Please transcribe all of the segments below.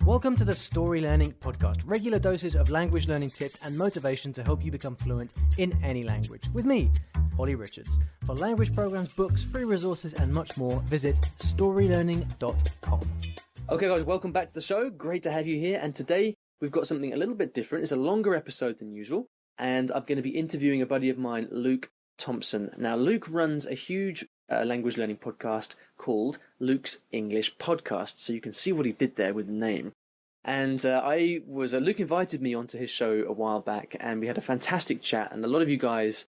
Welcome to the Story Learning Podcast, regular doses of language learning tips and motivation to help you become fluent in any language. With me, Olly Richards. For language programs, books, free resources, and much more, visit StoryLearning.com. Okay, guys, welcome back to the show. Great to have you here. And today we've got something a little bit different. It's a longer episode than usual. And I'm going to be interviewing a buddy of mine, Luke Thompson. Now, Luke runs a huge language learning podcast called Luke's English Podcast. So you can see what he did there with the name. And Luke invited me onto his show a while back, and we had a fantastic chat. And a lot of you guys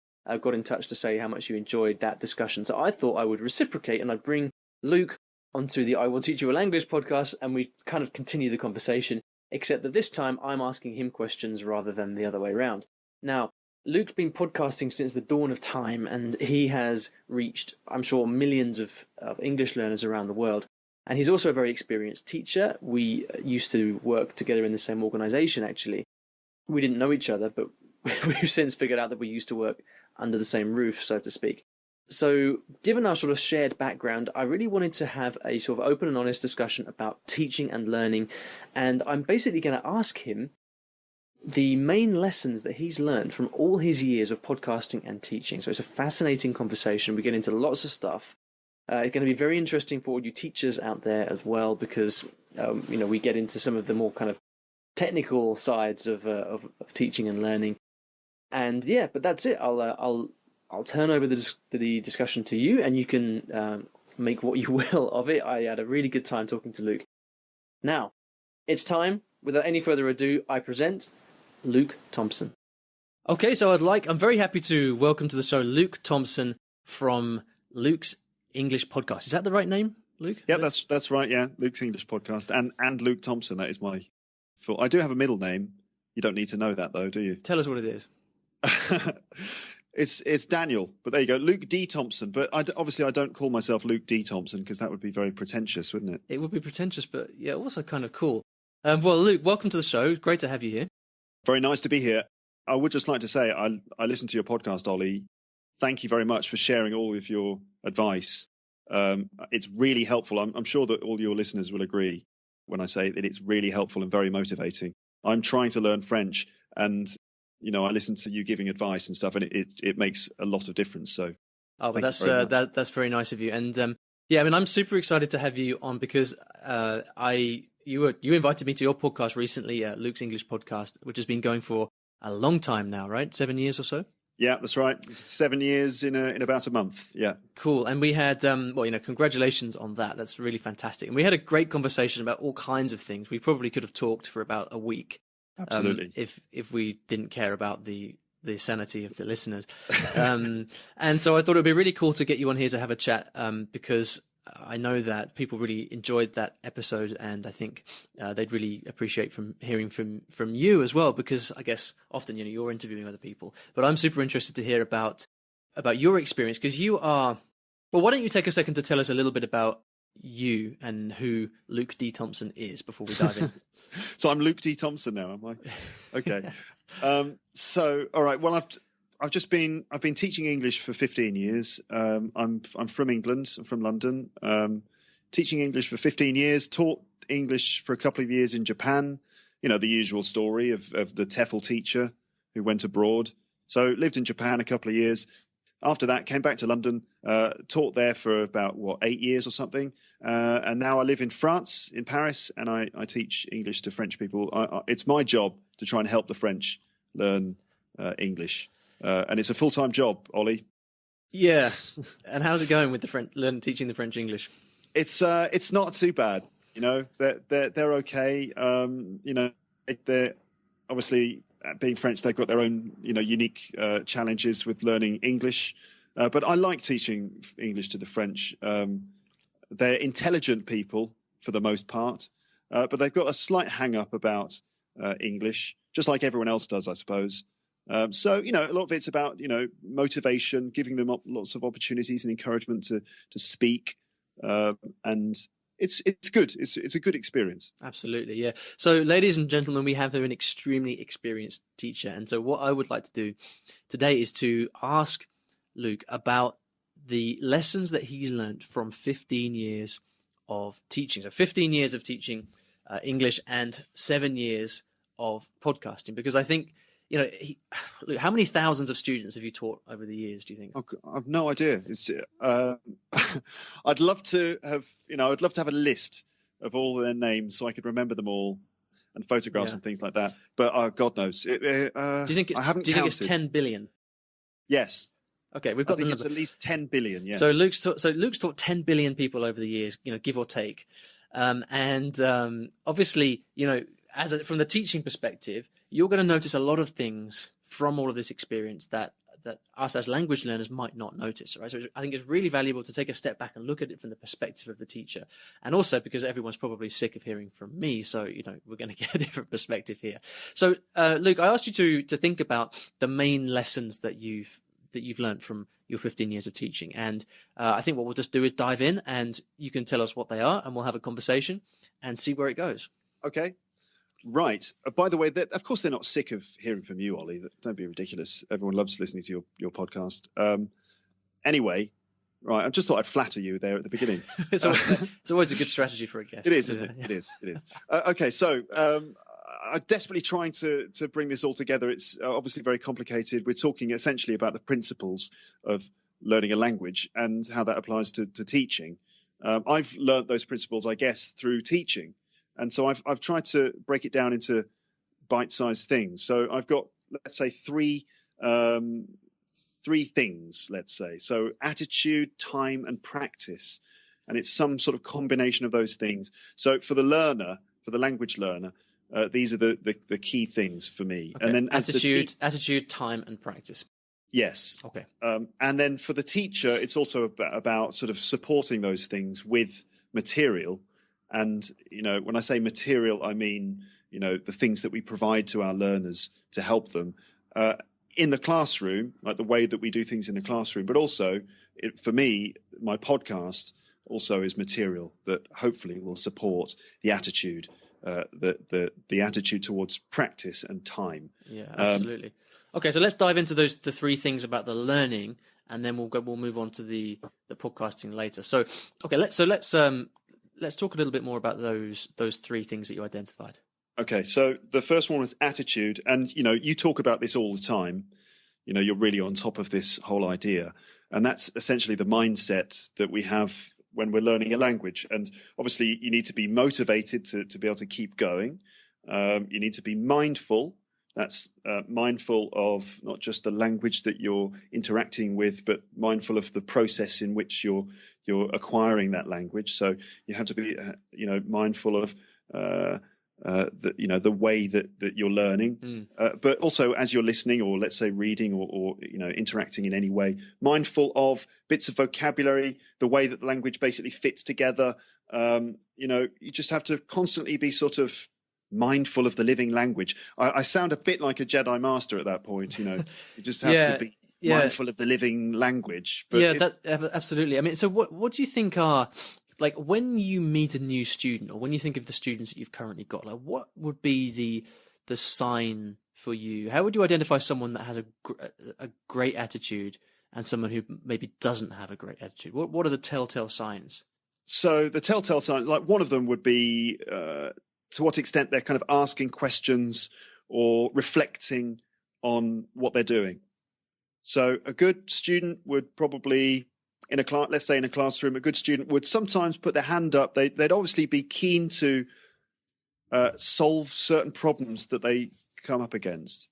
got in touch to say how much you enjoyed that discussion. So I thought I would reciprocate and I'd bring Luke onto the I Will Teach You a Language podcast, and we kind of continue the conversation, except that this time I'm asking him questions rather than the other way around. Now, Luke's been podcasting since the dawn of time, and he has reached, I'm sure, millions of English learners around the world. And he's also a very experienced teacher. We used to work together in the same organization, actually. We didn't know each other, but we've since figured out that we used to work under the same roof, so to speak. So given our sort of shared background, I really wanted to have a sort of open and honest discussion about teaching and learning. And I'm basically going to ask him the main lessons that he's learned from all his years of podcasting and teaching. So it's a fascinating conversation. We get into lots of stuff. It's going to be very interesting for all you teachers out there as well, because we get into some of the more kind of technical sides of teaching and learning. And yeah, but that's it. I'll turn over the discussion to you, and you can make what you will of it. I had a really good time talking to Luke. Now, it's time. Without any further ado, I present Luke Thompson. Okay, so I'm very happy to welcome to the show Luke Thompson from Luke's English Podcast. Is that the right name, Luke? Yeah, that's right. Yeah, Luke's English Podcast and Luke Thompson. That is my full. I do have a middle name. You don't need to know that though, do you? Tell us what it is. It's Daniel, but there you go, Luke D. Thompson. But obviously I don't call myself Luke D. Thompson because that would be very pretentious, wouldn't it? It would be pretentious, but yeah, also kind of cool. Well, Luke, welcome to the show. Great to have you here. Very nice to be here. I would just like to say I listened to your podcast, Ollie. Thank you very much for sharing all of your advice. It's really helpful. I'm sure that all your listeners will agree when I say that it's really helpful and very motivating. I'm trying to learn French, and I listen to you giving advice and stuff, and it makes a lot of difference. So, but that's very nice of you. And I'm super excited to have you on because you invited me to your podcast recently, Luke's English Podcast, which has been going for a long time now, right? 7 years or so. Yeah, that's right. 7 years in about a month. Yeah. Cool. And we had, congratulations on that. That's really fantastic. And we had a great conversation about all kinds of things. We probably could have talked for about a week. Absolutely. If we didn't care about the sanity of the listeners. And so I thought it would be really cool to get you on here to have a chat, because I know that people really enjoyed that episode, and I think they'd really appreciate hearing from you as well, because I guess often you're interviewing other people, but I'm super interested to hear about your experience, because you are. Well, why don't you take a second to tell us a little bit about you and who Luke D. Thompson is before we dive in. So I'm Luke D. Thompson now, am I? Okay. So all right. Well, I've been teaching English for 15 years. I'm from England. I'm from London. Teaching English for 15 years. Taught English for a couple of years in Japan. The usual story of the TEFL teacher who went abroad. So lived in Japan a couple of years. After that, came back to London. Taught there for about 8 years or something. And now I live in France, in Paris, and I teach English to French people. It's my job to try and help the French learn English. And it's a full-time job, Ollie. Yeah. And how's it going with teaching the French English? It's not too bad. They're okay. They're obviously, being French, they've got their own, unique challenges with learning English. But I like teaching English to the French. They're intelligent people for the most part, but they've got a slight hang-up about English, just like everyone else does, I suppose. So, a lot of it's about, motivation, giving them lots of opportunities and encouragement to speak. And it's good. It's a good experience. Absolutely. Yeah. So ladies and gentlemen, we have an extremely experienced teacher. And so what I would like to do today is to ask Luke about the lessons that he's learned from 15 years of teaching. So 15 years of teaching English and 7 years of podcasting? Because I think, look, how many thousands of students have you taught over the years, do you think? I've no idea. It's I'd love to have a list of all their names so I could remember them all, and photographs and things like that. But God knows. Do you think it's 10 billion? Yes. Okay, we've got the number. It's at least 10 billion. Yes. So Luke's taught 10 billion people over the years, give or take, and obviously, from the teaching perspective, you're going to notice a lot of things from all of this experience that us as language learners might not notice, right? So I think it's really valuable to take a step back and look at it from the perspective of the teacher. And also because everyone's probably sick of hearing from me, so, we're going to get a different perspective here. So, Luke, I asked you to think about the main lessons that you've learned from your 15 years of teaching. And I think what we'll just do is dive in, and you can tell us what they are, and we'll have a conversation and see where it goes. Okay. Right. By the way, of course, they're not sick of hearing from you, Ollie. Don't be ridiculous. Everyone loves listening to your podcast. Anyway, right. I just thought I'd flatter you there at the beginning. It's always a good strategy for a guest. It is, isn't it? Yeah. It is. Okay. So I'm desperately trying to bring this all together. It's obviously very complicated. We're talking essentially about the principles of learning a language and how that applies to teaching. I've learned those principles, I guess, through teaching. And so I've tried to break it down into bite-sized things. So I've got, let's say, three things, let's say. So attitude, time, and practice. And it's some sort of combination of those things. So for the language learner, these are the key things for me. Okay. And then attitude, time, and practice. Yes. Okay. And then for the teacher, it's also about sort of supporting those things with material. And, when I say material, I mean, the things that we provide to our learners to help them in the classroom, like the way that we do things in the classroom. But also, for me, my podcast also is material that hopefully will support the attitude, the attitude towards practice and time. Yeah, absolutely. Okay, so let's dive into the three things about the learning, and then we'll move on to the podcasting later. So, okay, let's talk a little bit more about those three things that you identified. Okay, so the first one was attitude, and you talk about this all the time. You're really on top of this whole idea, and that's essentially the mindset that we have when we're learning a language. And obviously, you need to be motivated to be able to keep going. You need to be mindful. That's mindful of not just the language that you're interacting with, but mindful of the process in which you're acquiring that language. So you have to be, mindful of the way that you're learning, but also as you're listening, or let's say reading, or interacting in any way, mindful of bits of vocabulary, the way that the language basically fits together. You just have to constantly be sort of mindful of the living language. I sound a bit like a Jedi Master at that point. You just have to be mindful of the living language. But absolutely. I mean, so what do you think are, like, when you meet a new student, or when you think of the students that you've currently got, like, what would be the sign for you? How would you identify someone that has a great attitude and someone who maybe doesn't have a great attitude? What are the telltale signs? So the telltale signs, like one of them would be to what extent they're kind of asking questions or reflecting on what they're doing. So a good student would probably, let's say in a classroom, a good student would sometimes put their hand up. They'd obviously be keen to solve certain problems that they come up against.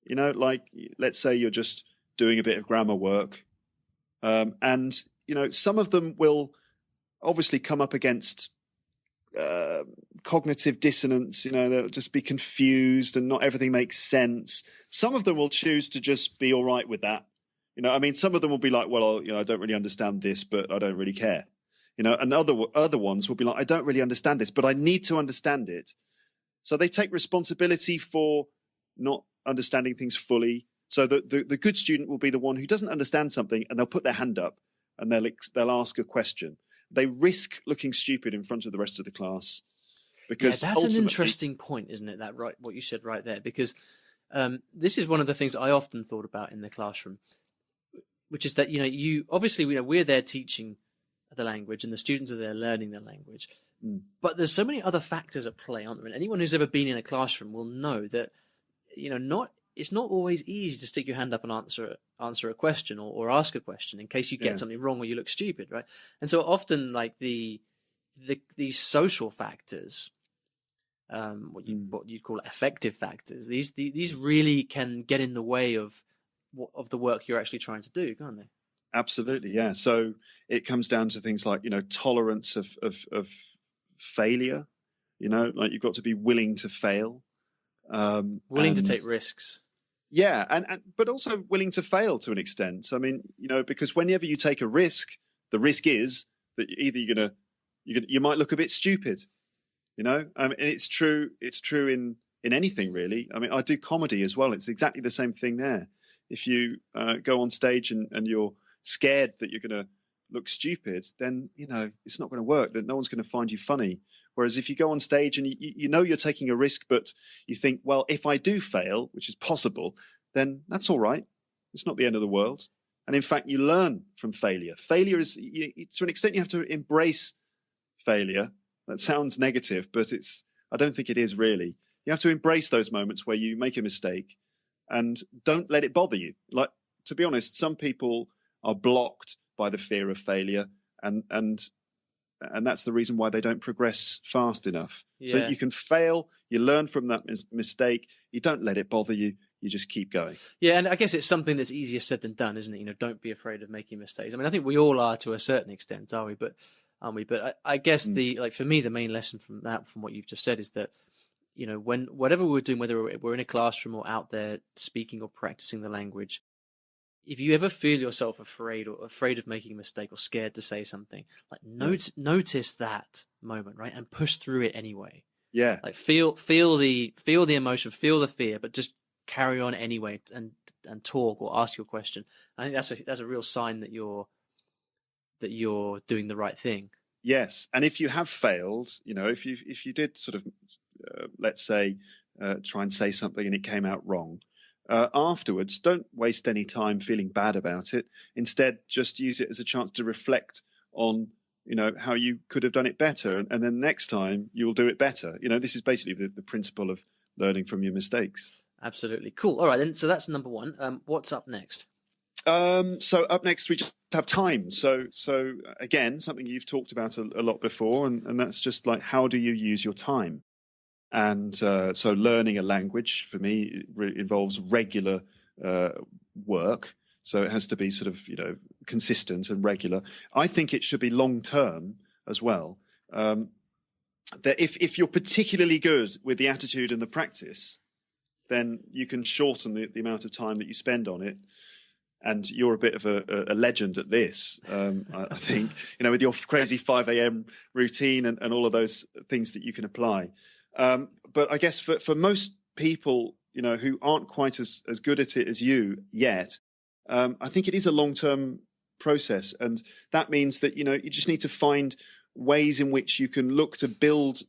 Like, let's say you're just doing a bit of grammar work. And some of them will obviously come up against cognitive dissonance. They'll just be confused and not everything makes sense. Some of them will choose to just be all right with that. Some of them will be like, well, I don't really understand this, but I don't really care. And other ones will be like, I don't really understand this, but I need to understand it. So they take responsibility for not understanding things fully. So the good student will be the one who doesn't understand something, and they'll put their hand up and they'll ask a question. They risk looking stupid in front of the rest of the class, because that's an interesting point, isn't it? That right, what you said right there, because this is one of the things I often thought about in the classroom, which is that you obviously we're there teaching the language, and the students are there learning the language. But there's so many other factors at play, aren't there? And anyone who's ever been in a classroom will know that, it's not always easy to stick your hand up and answer a question or ask a question in case you get something wrong or you look stupid, right? And so often, like these social factors, what you'd call affective factors, these really can get in the way of the work you're actually trying to do, can't they? Absolutely, yeah. So it comes down to things like, tolerance of failure. Like you've got to be willing to fail, willing to take risks. Yeah, and but also willing to fail to an extent. I mean, because whenever you take a risk, the risk is that either you might look a bit stupid. And it's true. It's true in anything really. I mean, I do comedy as well. It's exactly the same thing there. If you go on stage and you're scared that you're going to look stupid, then it's not going to work. That no one's going to find you funny. Whereas if you go on stage and you're taking a risk, but you think, well, if I do fail, which is possible, then that's all right. It's not the end of the world. And in fact, you learn from failure. Failure is, to an extent, you have to embrace failure. That sounds negative, but I don't think it is really. You have to embrace those moments where you make a mistake and don't let it bother you. Like, to be honest, some people are blocked by the fear of failure, and that's the reason why they don't progress fast enough. Yeah. So you can fail, you learn from that mistake, you don't let it bother you, you just keep going. Yeah, and I guess it's something that's easier said than done, isn't it? Don't be afraid of making mistakes. I mean, I think we all are to a certain extent, aren't we? But I guess for me, the main lesson from what you've just said is that, whatever we're doing, whether we're in a classroom or out there speaking or practicing the language, if you ever feel yourself afraid of making a mistake or scared to say something, like notice that moment, right? And push through it anyway. Yeah. Like feel the emotion, feel the fear, but just carry on anyway and talk or ask your question. I think that's a real sign that you're doing the right thing. Yes. And if you have failed, if you did sort of, let's say, try and say something and it came out wrong, afterwards, don't waste any time feeling bad about it. Instead, just use it as a chance to reflect on, how you could have done it better. And then next time you'll do it better. This is basically the principle of learning from your mistakes. Absolutely. Cool. All right, then. So that's number one. What's up next? So up next, we just have time. So again, something you've talked about a lot before, and that's just like, how do you use your time? And so learning a language for me involves regular work. So it has to be sort of, consistent and regular. I think it should be long term as well. That if you're particularly good with the attitude and the practice, then you can shorten the amount of time that you spend on it. And you're a bit of a legend at this, I think, with your crazy 5 a.m. routine and all of those things that you can apply. But I guess for most people, who aren't quite as good at it as you yet, I think it is a long-term process. And that means that, you just need to find ways in which you can look to build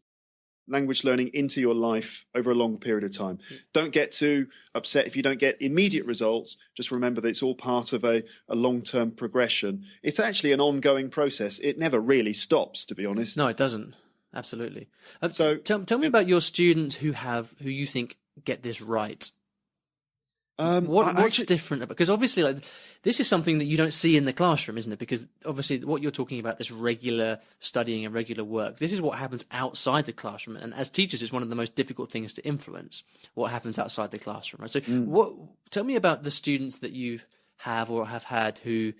language learning into your life over a long period of time. Don't get too upset if you don't get immediate results. Just remember that it's all part of a long-term progression. It's actually an ongoing process. It never really stops, to be honest. No, it doesn't. Absolutely. So tell me about your students who you think get this right. What's different? Because obviously, this is something that you don't see in the classroom, isn't it? Because obviously, what you're talking about, this regular studying and regular work, this is what happens outside the classroom. And as teachers, it's one of the most difficult things to influence, what happens outside the classroom. Right? So, tell me about the students that you have or have had who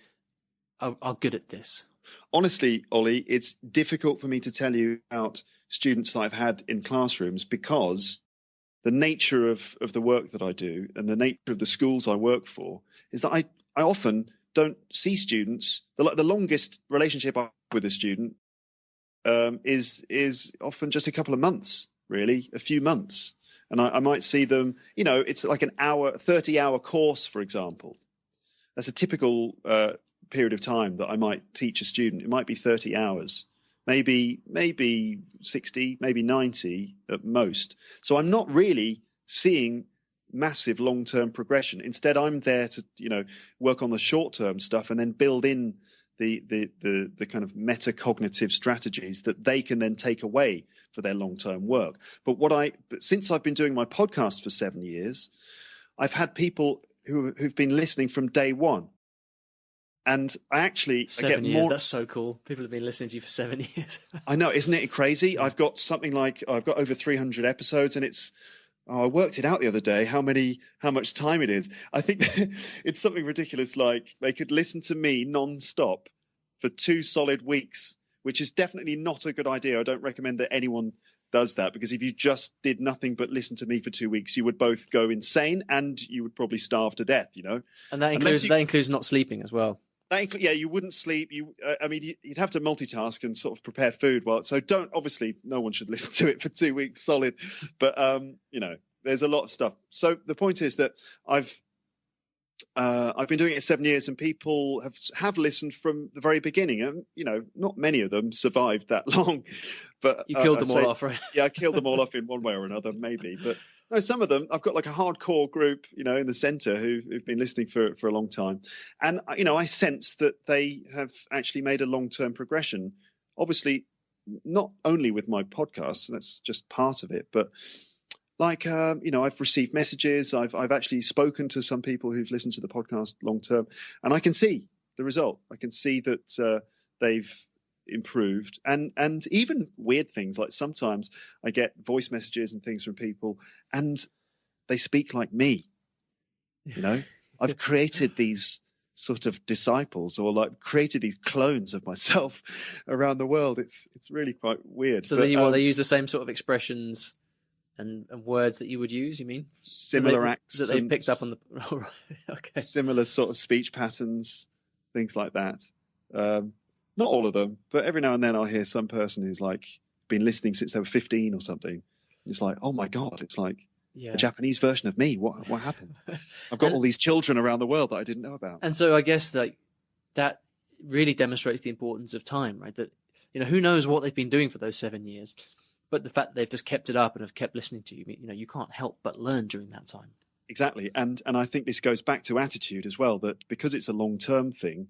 are good at this. Honestly, Ollie, it's difficult for me to tell you about students that I've had in classrooms because the nature of the work that I do and the nature of the schools I work for is that I often don't see students. The longest relationship I have with a student is often just a couple of months, really, a few months. And I might see them, it's like an 30-hour course, for example. That's a typical period of time that I might teach a student. It might be 30 hours. Maybe 60, maybe 90 at most. So I'm not really seeing massive long-term progression. Instead, I'm there to, work on the short-term stuff and then build in the kind of metacognitive strategies that they can then take away for their long-term work. But since I've been doing my podcast for 7 years, I've had people who've been listening from day one. And I get 7 years. more. That's so cool. People have been listening to you for 7 years. I know, isn't it crazy? I've got over 300 episodes, and I worked it out the other day how much time it is. I think it's something ridiculous. Like they could listen to me non-stop for 2 solid weeks, which is definitely not a good idea. I don't recommend that anyone does that, because if you just did nothing but listen to me for 2 weeks, you would both go insane and you would probably starve to death, And that includes not sleeping as well. You wouldn't sleep. You'd have to multitask and sort of prepare food. Obviously no one should listen to it for 2 weeks solid, but there's a lot of stuff. So the point is that I've been doing it 7 years, and people have listened from the very beginning, and not many of them survived that long. But you killed them all off, right? Yeah, I killed them all off in one way or another, maybe. But no, some of them, I've got like a hardcore group, in the centre who've been listening for a long time, and I sense that they have actually made a long-term progression. Obviously, not only with my podcast, that's just part of it, but. I've received messages. I've actually spoken to some people who've listened to the podcast long term, and I can see the result. I can see that they've improved, and even weird things, like sometimes I get voice messages and things from people, and they speak like me. I've created these sort of disciples, or like created these clones of myself around the world. It's really quite weird. So they use the same sort of expressions and words that you would use, you mean? Similar accents. That they've picked up on the... Oh, right. Okay. Similar sort of speech patterns, things like that. Not all of them, but every now and then I'll hear some person who's like been listening since they were 15 or something. It's like, oh my God, it's like a Japanese version of me. What happened? I've got all these children around the world that I didn't know about. And so I guess that really demonstrates the importance of time, right? That, who knows what they've been doing for those 7 years. But the fact that they've just kept it up and have kept listening to you, you can't help but learn during that time. Exactly. And I think this goes back to attitude as well, that because it's a long-term thing,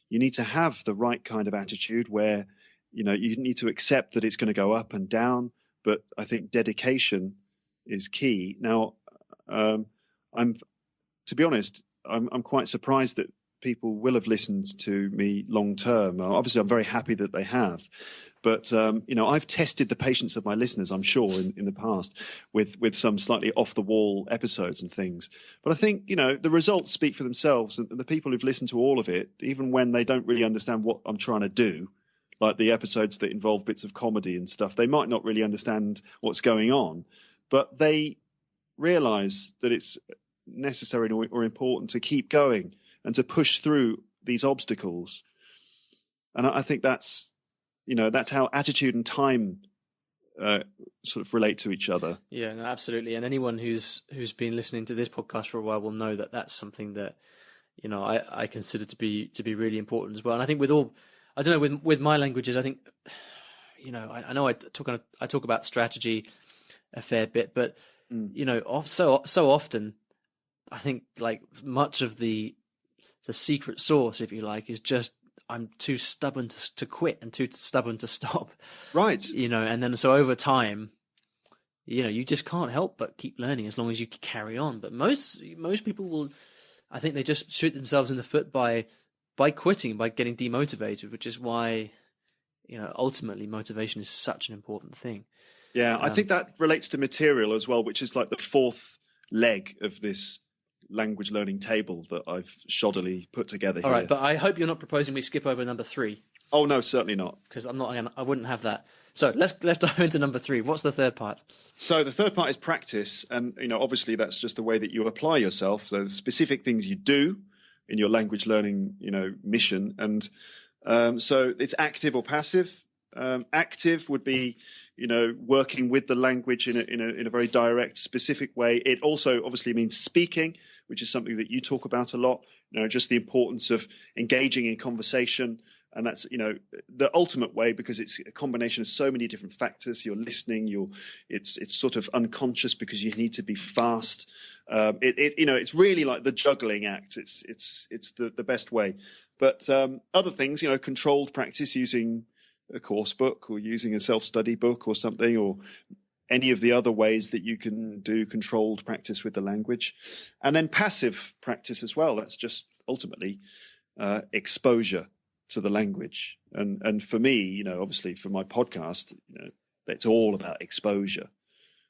you need to have the right kind of attitude where, you need to accept that it's going to go up and down. But I think dedication is key. Now, to be honest, I'm quite surprised that people will have listened to me long-term. Obviously, I'm very happy that they have. But, I've tested the patience of my listeners, I'm sure, in the past with some slightly off-the-wall episodes and things. But I think, the results speak for themselves. And the people who've listened to all of it, even when they don't really understand what I'm trying to do, like the episodes that involve bits of comedy and stuff, they might not really understand what's going on. But they realise that it's necessary or important to keep going and to push through these obstacles. And I think that's how attitude and time sort of relate to each other. Yeah, no, absolutely. And anyone who's been listening to this podcast for a while will know that that's something that I consider to be really important as well. And I think with my languages, I think I know I talk about strategy a fair bit, but so often I think like much of the secret sauce, if you like, is just I'm too stubborn to quit and too stubborn to stop. Right. And then so over time, you just can't help but keep learning as long as you carry on. But most people will, I think they just shoot themselves in the foot by quitting, by getting demotivated, which is why, ultimately motivation is such an important thing. Yeah, I think that relates to material as well, which is like the fourth leg of this language learning table that I've shoddily put together here. All right, but I hope you're not proposing we skip over number 3. Oh no, certainly not. Because I wouldn't have that. So let's dive into number 3. What's the third part? So the third part is practice, and obviously that's just the way that you apply yourself. So specific things you do in your language learning, mission, and so it's active or passive. Active would be, working with the language in a very direct, specific way. It also obviously means speaking, which is something that you talk about a lot. Just the importance of engaging in conversation, and that's the ultimate way, because it's a combination of so many different factors. You're listening. It's sort of unconscious because you need to be fast. It's really like the juggling act. It's the best way. But other things, controlled practice using a course book or using a self-study book or something, or any of the other ways that you can do controlled practice with the language. And then passive practice as well. That's just ultimately exposure to the language. And for me, obviously for my podcast, it's all about exposure,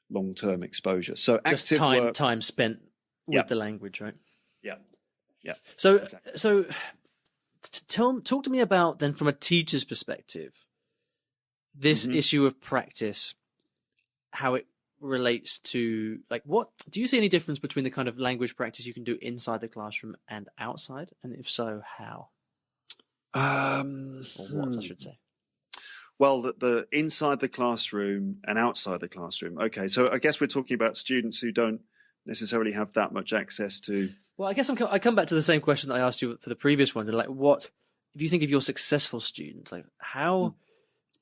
long-term exposure. So just active time spent with the language, right? Yeah. So, exactly. Talk to me about then, from a teacher's perspective, this issue of practice, how it relates to, like, what do you see any difference between the kind of language practice you can do inside the classroom and outside? And if so, how? Or what, I should say. Well, the inside the classroom and outside the classroom. Okay, so I guess we're talking about students who don't necessarily have that much access to. Well, I guess I come back to the same question that I asked you for the previous ones. Like, what, if you think of your successful students, like, how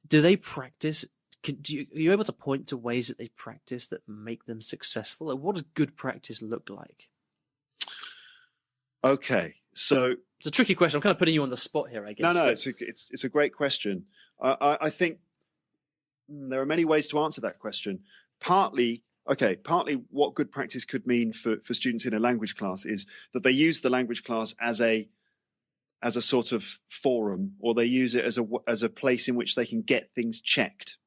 do they practice? Are you able to point to ways that they practice that make them successful? Like, what does good practice look like? Okay, so it's a tricky question. I'm kind of putting you on the spot here, I guess. No, it's a great question. I think there are many ways to answer that question. Partly what good practice could mean for students in a language class is that they use the language class as a sort of forum, or they use it as a place in which they can get things checked.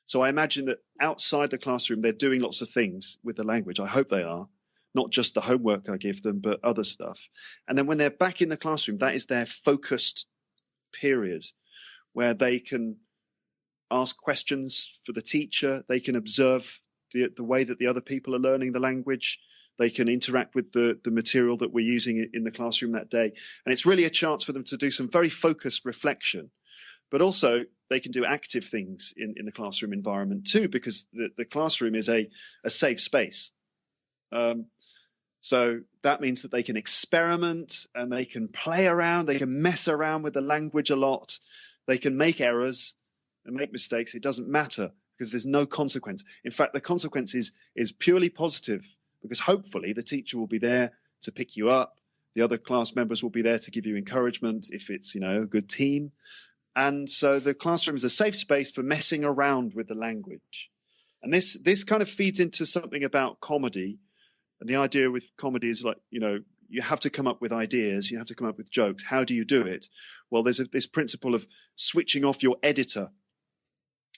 So I imagine that outside the classroom, they're doing lots of things with the language. I hope they are, not just the homework I give them, but other stuff. And then when they're back in the classroom, that is their focused period where they can ask questions for the teacher. They can observe the way that the other people are learning the language. They can interact with the material that we're using in the classroom that day. And it's really a chance for them to do some very focused reflection. But also they can do active things in the classroom environment too, because the classroom is a safe space. So that means that they can experiment and they can play around. They can mess around with the language a lot. They can make errors and make mistakes. It doesn't matter because there's no consequence. In fact, the consequence is purely positive, because hopefully the teacher will be there to pick you up. The other class members will be there to give you encouragement if it's, a good team. And so the classroom is a safe space for messing around with the language. And this kind of feeds into something about comedy. And the idea with comedy is like, you have to come up with ideas. You have to come up with jokes. How do you do it? Well, there's this principle of switching off your editor.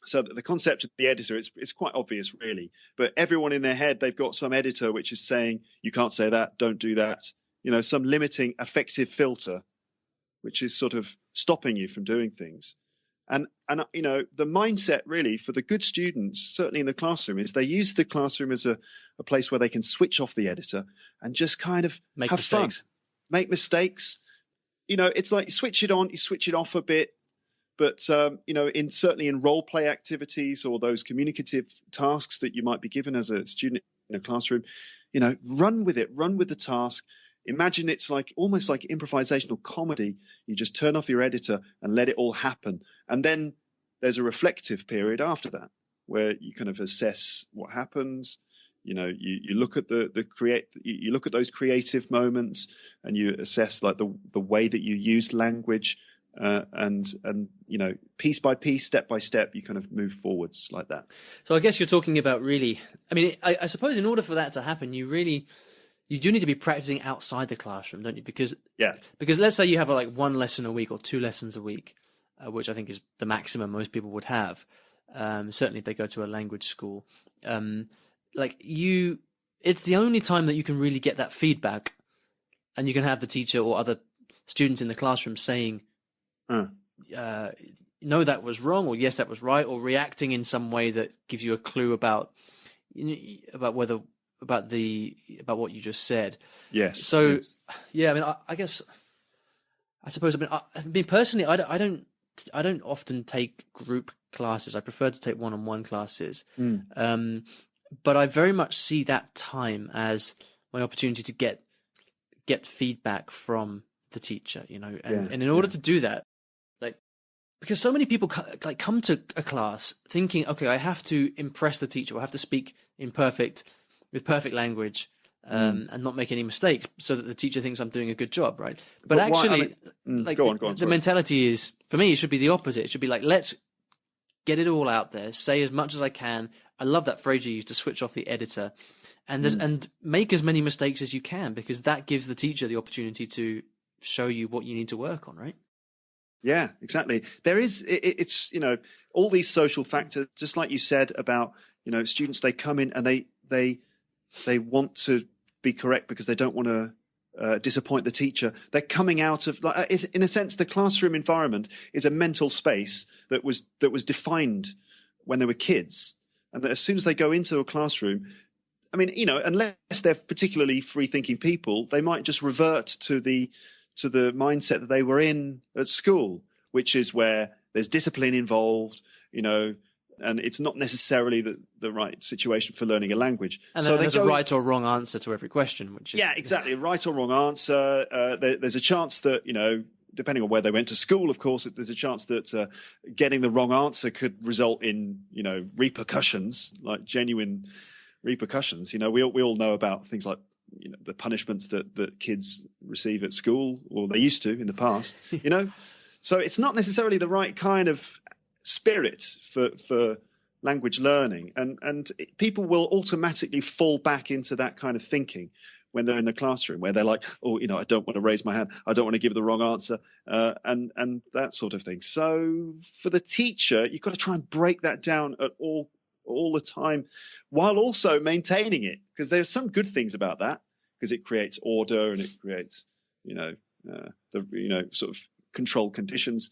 So the concept of the editor, it's quite obvious, really. But everyone in their head, they've got some editor which is saying, you can't say that, don't do that. Some limiting affective filter, which is sort of stopping you from doing things. And the mindset really for the good students, certainly in the classroom, is they use the classroom as a place where they can switch off the editor and just kind of have fun, make mistakes. It's like you switch it on, you switch it off a bit. But, certainly in role play activities or those communicative tasks that you might be given as a student in a classroom, run with it, run with the task. Imagine it's almost like improvisational comedy. You just turn off your editor and let it all happen. And then there's a reflective period after that where you kind of assess what happens. You look at you look at those creative moments and you assess like the way that you used language. And piece by piece, step by step, you kind of move forwards like that. So I guess you're talking about really, I suppose in order for that to happen, you do need to be practicing outside the classroom, don't you? Because let's say you have like one lesson a week or 2 lessons a week, which I think is the maximum most people would have. Certainly if they go to a language school, it's the only time that you can really get that feedback, and you can have the teacher or other students in the classroom saying, no, that was wrong, or yes, that was right, or reacting in some way that gives you a clue about what you just said. Yes. So, yes. Yeah, I suppose, personally, I don't often take group classes. I prefer to take one-on-one classes. But I very much see that time as my opportunity to get feedback from the teacher, and in order to do that, because so many people come to a class thinking, okay, I have to impress the teacher, or I have to speak with perfect language, and not make any mistakes, so that the teacher thinks I'm doing a good job, right? But why- actually, go on, the sorry. mentality is, for me, it should be the opposite. It should be like, let's get it all out there, say as much as I can. I love that phrase you used, to switch off the editor, and make as many mistakes as you can, because that gives the teacher the opportunity to show you what you need to work on, right? Yeah, exactly. There is, it's, all these social factors, just like you said about, students, they come in and they want to be correct because they don't want to disappoint the teacher. They're coming out of, in a sense, the classroom environment is a mental space that was defined when they were kids. And that as soon as they go into a classroom, I mean, unless they're particularly free-thinking people, they might just revert to the mindset that they were in at school, which is where there's discipline involved, and it's not necessarily the right situation for learning a language. And so there's a right or wrong answer to every question, which is... Yeah, exactly. A right or wrong answer. There's a chance that, depending on where they went to school, of course, there's a chance that getting the wrong answer could result in, repercussions, like genuine repercussions. We all know about things like, the punishments that kids receive at school, or they used to in the past, So it's not necessarily the right kind of spirit for language learning. And people will automatically fall back into that kind of thinking when they're in the classroom, where they're like, oh, I don't want to raise my hand. I don't want to give the wrong answer, and that sort of thing. So for the teacher, you've got to try and break that down at all the time, while also maintaining it, because there's some good things about that, because it creates order and it creates, sort of controlled conditions.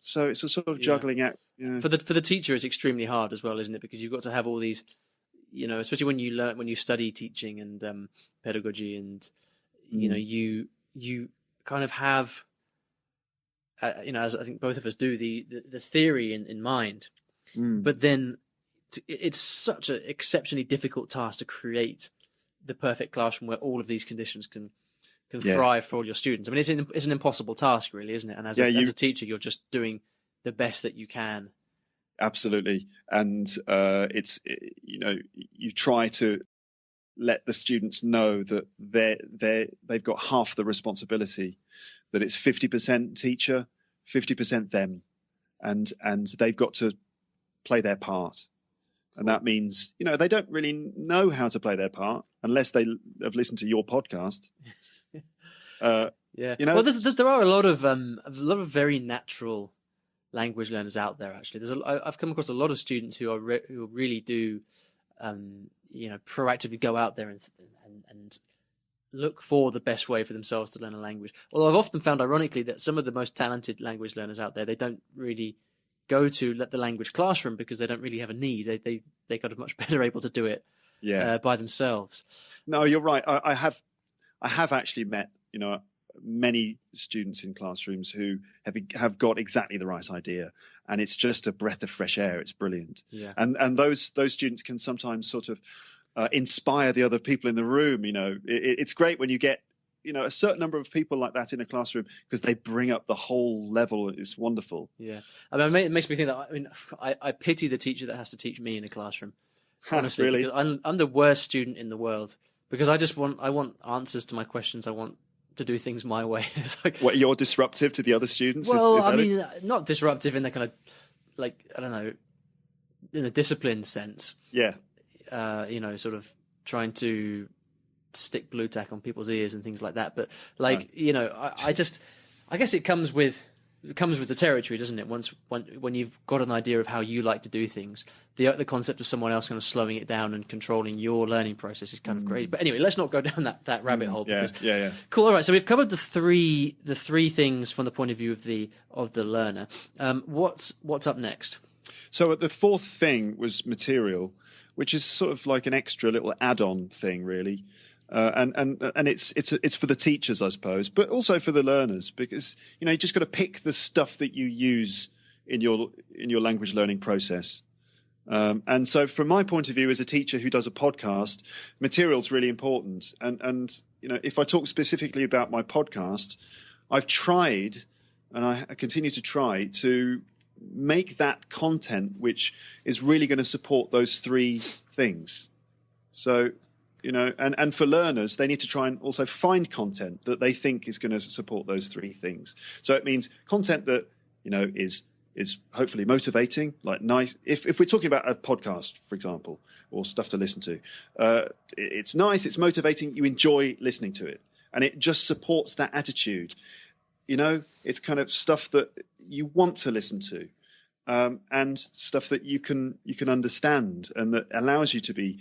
So it's a sort of juggling act. For the teacher, it's extremely hard as well, isn't it? Because you've got to have all these, especially when you study teaching and pedagogy, and you kind of have, as I think both of us do, the theory in mind, but then it's such an exceptionally difficult task to create the perfect classroom where all of these conditions can thrive for all your students. I mean, it's an impossible task, really, isn't it? And as a teacher, you're just doing the best that you can. Absolutely. And you try to let the students know that they've got half the responsibility, that it's 50% teacher, 50% them, and they've got to play their part. And that means, they don't really know how to play their part unless they have listened to your podcast. Well, there are a lot of very natural language learners out there. Actually, I've come across a lot of students who really do, proactively go out there and look for the best way for themselves to learn a language. Although I've often found, ironically, that some of the most talented language learners out there, they don't really go to the language classroom because they don't really have a need. They kind of much better able to do it by themselves. No, you're right. I have actually met many students in classrooms who have got exactly the right idea, and it's just a breath of fresh air. It's brilliant. Yeah. And those students can sometimes sort of inspire the other people in the room. It's great when you get a certain number of people like that in a classroom, because they bring up the whole level. It's wonderful. Yeah. I mean, it makes me think that, I pity the teacher that has to teach me in a classroom. Honestly, really? Because I'm the worst student in the world, because I want answers to my questions. I want to do things my way. It's like, what, you're disruptive to the other students? Well, I mean, not disruptive in the kind of, like, I don't know, in a disciplined sense. Yeah. Sort of trying to stick blue tack on people's ears and things like that. But I guess it comes with the territory, doesn't it? When you've got an idea of how you like to do things, the concept of someone else kind of slowing it down and controlling your learning process is kind of great. But anyway, let's not go down that rabbit hole. Yeah. Cool. All right. So we've covered the three things from the point of view of the learner. What's up next? So the fourth thing was material, which is sort of like an extra little add-on thing, really. And it's for the teachers, I suppose, but also for the learners, because you just got to pick the stuff that you use in your language learning process. And so, from my point of view, as a teacher who does a podcast, material's really important. And if I talk specifically about my podcast, I've tried, and I continue to try to make that content which is really going to support those three things. So, and for learners, they need to try and also find content that they think is going to support those three things. So it means content that, is hopefully motivating, like nice. If we're talking about a podcast, for example, or stuff to listen to, it's nice, it's motivating, you enjoy listening to it, and it just supports that attitude. It's kind of stuff that you want to listen to. And stuff that you can understand, and that allows you to be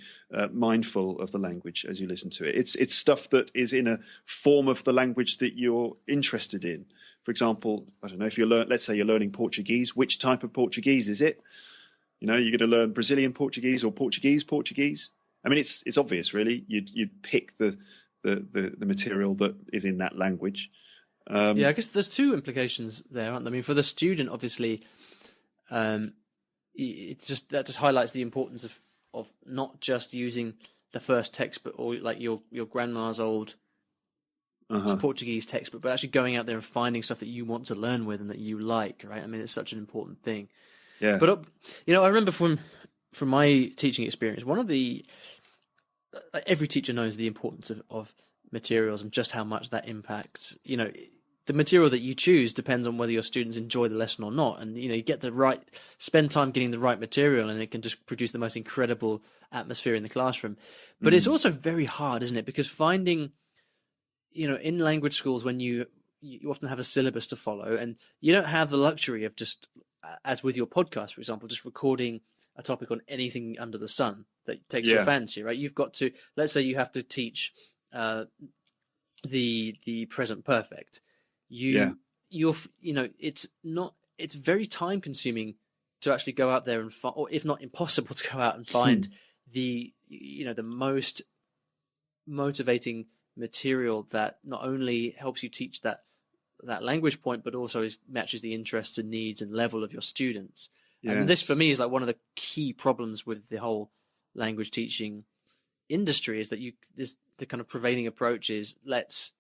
mindful of the language as you listen to it. It's stuff that is in a form of the language that you're interested in. For example, I don't know, if let's say you're learning Portuguese, which type of Portuguese is it? You're going to learn Brazilian Portuguese or Portuguese. I mean, it's obvious, really. You'd pick the material that is in that language. I guess there's two implications there, aren't there? I mean, for the student, obviously. That just highlights the importance of not just using the first textbook or like your grandma's old Portuguese textbook, but actually going out there and finding stuff that you want to learn with and that you like, right? I mean, it's such an important thing. Yeah. But I remember from my teaching experience, one of every teacher knows the importance of materials and just how much that impacts. The material that you choose depends on whether your students enjoy the lesson or not. And, you spend time getting the right material, and it can just produce the most incredible atmosphere in the classroom. But it's also very hard, isn't it? Because finding, in language schools, when you often have a syllabus to follow, and you don't have the luxury of just, as with your podcast, for example, just recording a topic on anything under the sun that takes your fancy, right? You've got to, let's say you have to teach the present perfect. It's very time consuming to actually go out there and or if not impossible to go out and find the most motivating material that not only helps you teach that language point, but also matches the interests and needs and level of your students. Yes. And this for me is like one of the key problems with the whole language teaching industry, is that the kind of prevailing approach is let's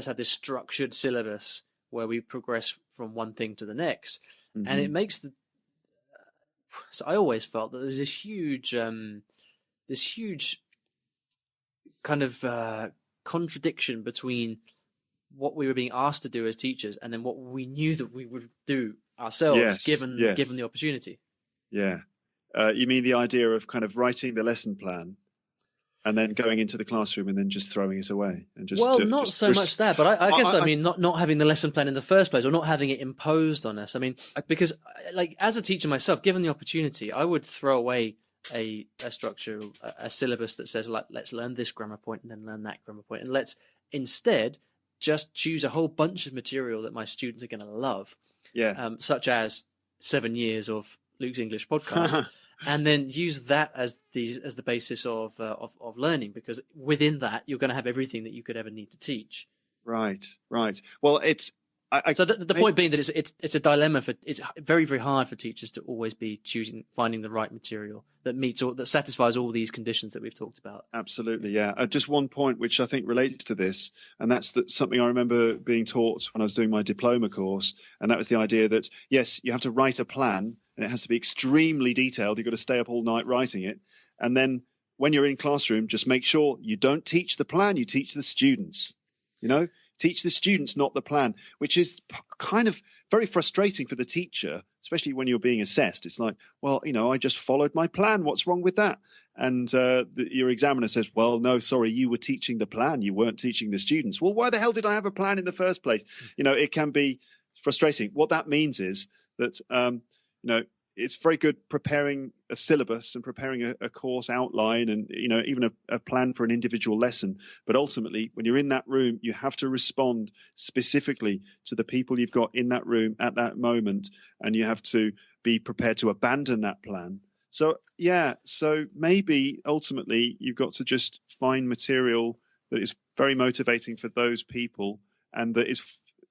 have this structured syllabus where we progress from one thing to the next. Mm-hmm. And it makes so I always felt that there was this huge kind of contradiction between what we were being asked to do as teachers and then what we knew that we would do ourselves, given the opportunity. Yeah. You mean the idea of kind of writing the lesson plan and then going into the classroom and then just throwing it away, and just not so much that, but I guess I mean not having the lesson plan in the first place, or not having it imposed on us. I mean, because like as a teacher myself, given the opportunity, I would throw away a structure, a syllabus that says like let's learn this grammar point and then learn that grammar point, and let's instead just choose a whole bunch of material that my students are going to love, such as 7 years of Luke's English podcast. And then use that as the basis of learning, because within that you're going to have everything that you could ever need to teach. Right. Well, it's so the point being that it's a dilemma it's very, very hard for teachers to always be finding the right material that meets or that satisfies all these conditions that we've talked about. Absolutely, yeah. Just one point which I think relates to this, and that's something I remember being taught when I was doing my diploma course, and that was the idea that yes, you have to write a plan. And it has to be extremely detailed. You've got to stay up all night writing it. And then when you're in classroom, just make sure you don't teach the plan, you teach the students. Teach the students, not the plan, which is kind of very frustrating for the teacher, especially when you're being assessed. It's like, well, I just followed my plan. What's wrong with that? And your examiner says, well, no, sorry, you were teaching the plan. You weren't teaching the students. Well, why the hell did I have a plan in the first place? It can be frustrating. What that means is that, it's very good preparing a syllabus and preparing a course outline and, even a plan for an individual lesson. But ultimately, when you're in that room, you have to respond specifically to the people you've got in that room at that moment. And you have to be prepared to abandon that plan. So maybe ultimately you've got to just find material that is very motivating for those people, and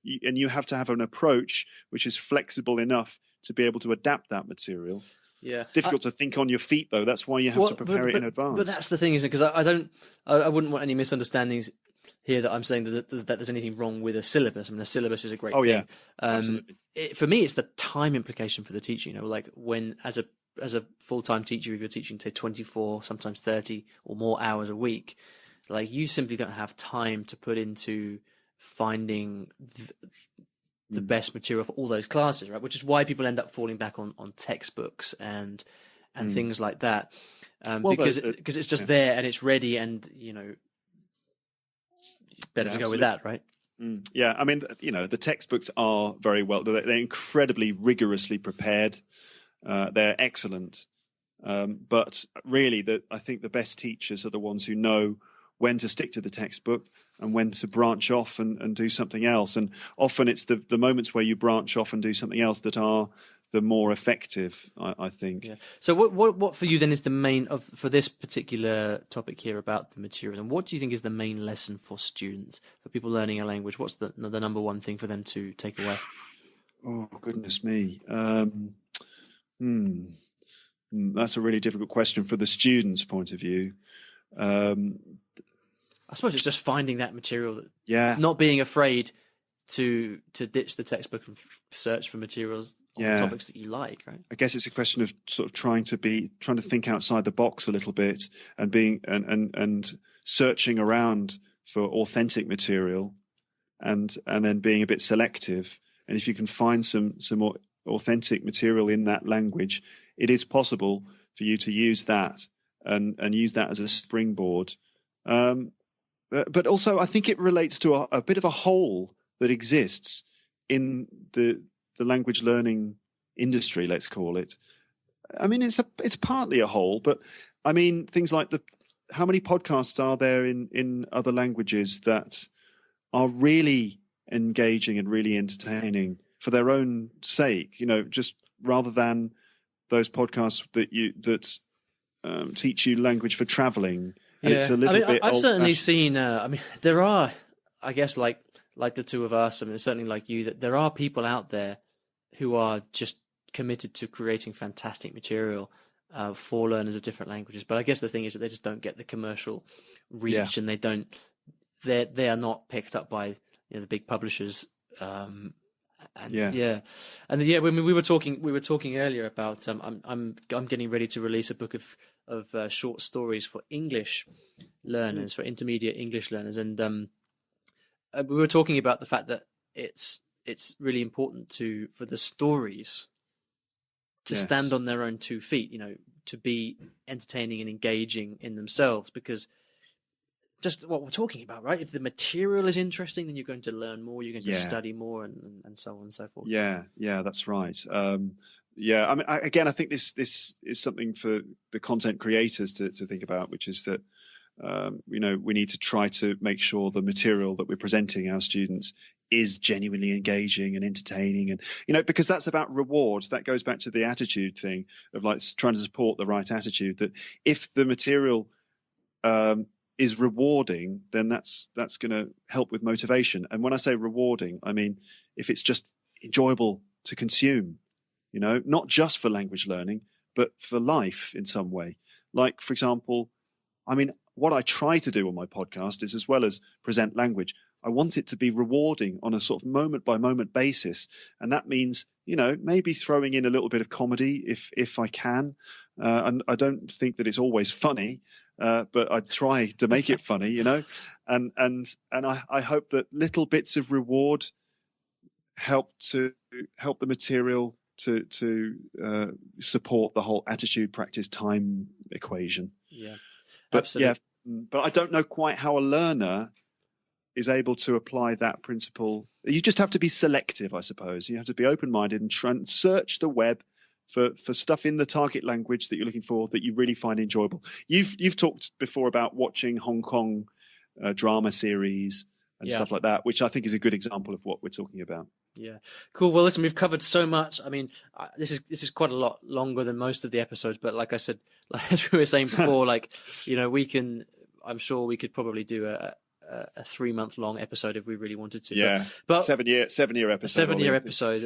you have to have an approach which is flexible enough to be able to adapt that material. Yeah, it's difficult to think on your feet, though. That's why you have to prepare it in advance. But that's the thing, isn't it? Because I wouldn't want any misunderstandings here that I'm saying that there's anything wrong with a syllabus. I mean, a syllabus is a great thing. Yeah, absolutely. For me, it's the time implication for the teacher. Like when, as a as a full-time teacher, if you're teaching, say, 24, sometimes 30 or more hours a week, like you simply don't have time to put into finding the best material for all those classes, right? Which is why people end up falling back on textbooks and things like that, because it's just there and it's ready, and better to go with that, right? Yeah, I mean, the textbooks are very well. They're incredibly rigorously prepared. They're excellent, but really, I think the best teachers are the ones who know when to stick to the textbook and when to branch off and do something else. And often it's the moments where you branch off and do something else that are the more effective, I think. Yeah. So what for you then is the main for this particular topic here about the material, and what do you think is the main lesson for students, for people learning a language? What's the number one thing for them to take away? Oh, goodness me. That's a really difficult question for the student's point of view. I suppose it's just finding that material, not being afraid to ditch the textbook and search for materials on topics that you like, right? I guess it's a question of sort of trying to think outside the box a little bit, and being and searching around for authentic material, and then being a bit selective. And if you can find some more authentic material in that language, it is possible for you to use that and use that as a springboard. But also, I think it relates to a bit of a hole that exists in the language learning industry, let's call it. I mean, it's partly a hole, but I mean, things like how many podcasts are there in other languages that are really engaging and really entertaining for their own sake, just rather than those podcasts that teach you language for traveling. And it's a little bit. I've certainly seen. There are, I guess, like the two of us. I mean, certainly like you, that there are people out there who are just committed to creating fantastic material for learners of different languages. But I guess the thing is that they just don't get the commercial reach, and they are not picked up by the big publishers. When we were talking earlier about I'm getting ready to release a book of short stories for English learners, for intermediate English learners, and we were talking about the fact that it's really important for the stories to stand on their own 2 feet, to be entertaining and engaging in themselves, because just what we're talking about, right? If the material is interesting, then you're going to learn more, you're going to study more, and so on and so forth. Yeah, that's right. I mean, I think this is something for the content creators to think about, which is that, we need to try to make sure the material that we're presenting our students is genuinely engaging and entertaining, and because that's about reward. That goes back to the attitude thing of like trying to support the right attitude, that if the material is rewarding, then that's going to help with motivation. And when I say rewarding, I mean if it's just enjoyable to consume, not just for language learning, but for life in some way. Like, for example, I mean, what I try to do on my podcast is, as well as present language, I want it to be rewarding on a sort of moment by moment basis. And that means, maybe throwing in a little bit of comedy if I can. And I don't think that it's always funny, but I try to make it funny, and I hope that little bits of reward help the material to support the whole attitude, practice, time equation. Yeah, but absolutely. But I don't know quite how a learner is able to apply that principle. You just have to be selective, I suppose. You have to be open-minded and try and search the web for stuff in the target language that you're looking for that you really find enjoyable. You've talked before about watching Hong Kong drama series and stuff like that, which I think is a good example of what we're talking about. Yeah, cool. Well, listen, we've covered so much. I mean, this is quite a lot longer than most of the episodes, but like I said, as we were saying before, I'm sure we could probably do a 3-month long episode if we really wanted to. Yeah, but 7-year episode. 7-year episode.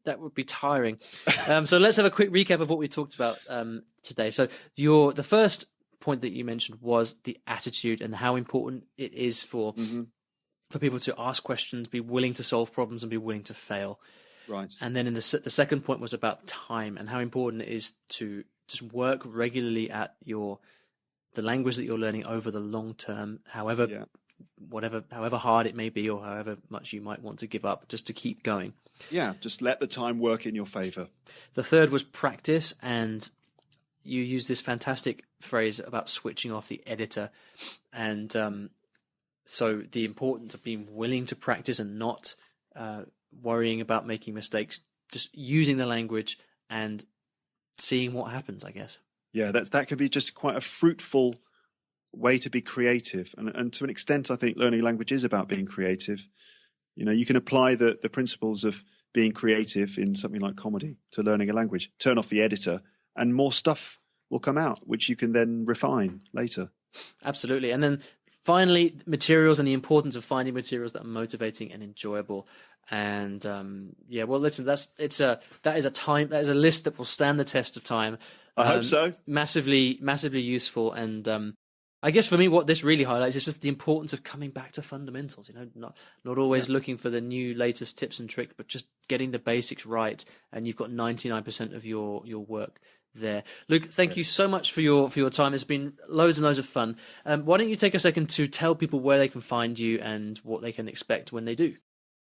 That would be tiring. So let's have a quick recap of what we talked about today. So the first point that you mentioned was the attitude and how important it is for people to ask questions, be willing to solve problems, and be willing to fail. Right. And then the second point was about time and how important it is to just work regularly at the language that you're learning over the long term, however hard it may be, or however much you might want to give up, just to keep going. Yeah, just let the time work in your favor. The third was practice, and you use this fantastic phrase about switching off the editor, and so the importance of being willing to practice and not worrying about making mistakes, just using the language and seeing what happens, I guess. Yeah, that can be just quite a fruitful way to be creative. And to an extent, I think learning language is about being creative. You know, you can apply the principles of being creative in something like comedy to learning a language. Turn off the editor and more stuff will come out, which you can then refine later. Absolutely. And then finally, materials and the importance of finding materials that are motivating and enjoyable. And well, listen, that is a list that will stand the test of time. I hope so. Massively useful. And I guess for me, what this really highlights is just the importance of coming back to fundamentals. You know, not always looking for the new latest tips and tricks, but just getting the basics right. And you've got 99% of your work there. Luke, thank you so much for your time. It's been loads and loads of fun. Why don't you take a second to tell people where they can find you and what they can expect when they do?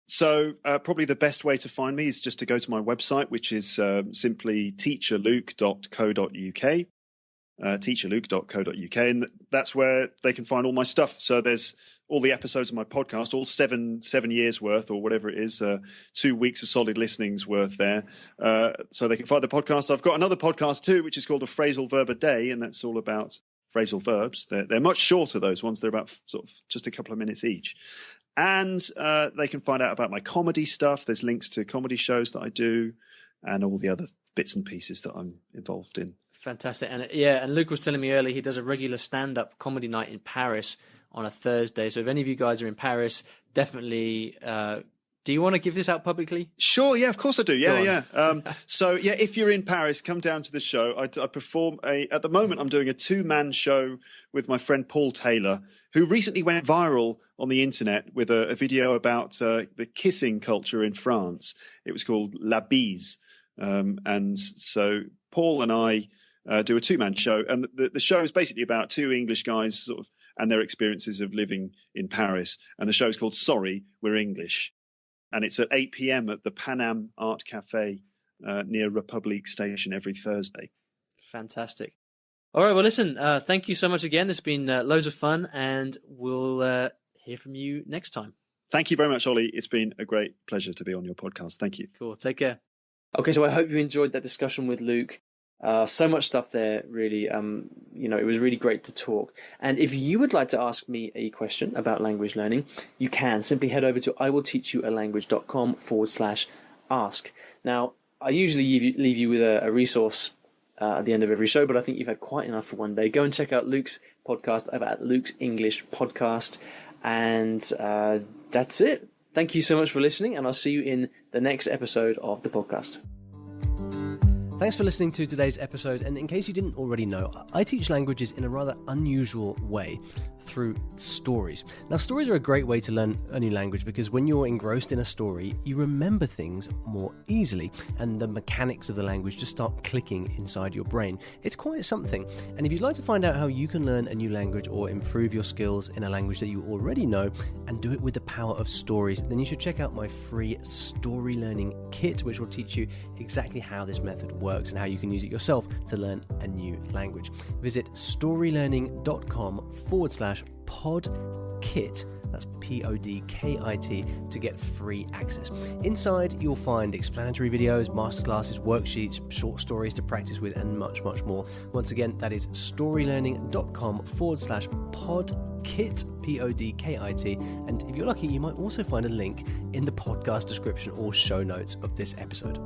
So probably the best way to find me is just to go to my website, which is simply teacherluke.co.uk. Teacherluke.co.uk, and that's where they can find all my stuff. So there's all the episodes of my podcast, all seven years worth or whatever it is, 2 weeks of solid listening's worth there. So they can find the podcast. I've got another podcast too, which is called A Phrasal Verb a Day, and that's all about phrasal verbs. They're much shorter, those ones. They're about sort of just a couple of minutes each. And they can find out about my comedy stuff. There's links to comedy shows that I do and all the other bits and pieces that I'm involved in. Fantastic. And Luke was telling me earlier he does a regular stand-up comedy night in Paris on a Thursday. So if any of you guys are in Paris, definitely... do you want to give this out publicly? Sure, yeah, of course I do. Yeah. So if you're in Paris, come down to the show. I perform at the moment, I'm doing a 2-man show with my friend Paul Taylor, who recently went viral on the internet with a video about the kissing culture in France. It was called La Bise. And so Paul and I do a 2-man show, and the show is basically about 2 English guys sort of and their experiences of living in Paris. And the show is called Sorry, We're English. And it's at 8 p.m. at the Pan Am Art Cafe near Republic Station every Thursday. Fantastic. All right, well, listen, thank you so much again. This has been loads of fun, and we'll hear from you next time. Thank you very much, Ollie. It's been a great pleasure to be on your podcast. Thank you. Cool. Take care. Okay, so I hope you enjoyed that discussion with Luke. So much stuff there, really. It was really great to talk. And if you would like to ask me a question about language learning, you can simply head over to iwillteachyoualanguage.com/ask. Now, I usually leave you with a resource at the end of every show, but I think you've had quite enough for one day. Go and check out Luke's podcast over at Luke's English Podcast. And that's it. Thank you so much for listening, and I'll see you in the next episode of the podcast. Thanks for listening to today's episode, and in case you didn't already know, I teach languages in a rather unusual way through stories. Now, stories are a great way to learn a new language because when you're engrossed in a story, you remember things more easily, and the mechanics of the language just start clicking inside your brain. It's quite something, and if you'd like to find out how you can learn a new language or improve your skills in a language that you already know and do it with the power of stories, then you should check out my free Story Learning Kit, which will teach you exactly how this method works and how you can use it yourself to learn a new language. Visit storylearning.com/podkit, that's PODKIT, to get free access. Inside you'll find explanatory videos, masterclasses, worksheets, short stories to practice with, and much, much more. Once again, that is storylearning.com/podkit, PODKIT, and if you're lucky, you might also find a link in the podcast description or show notes of this episode.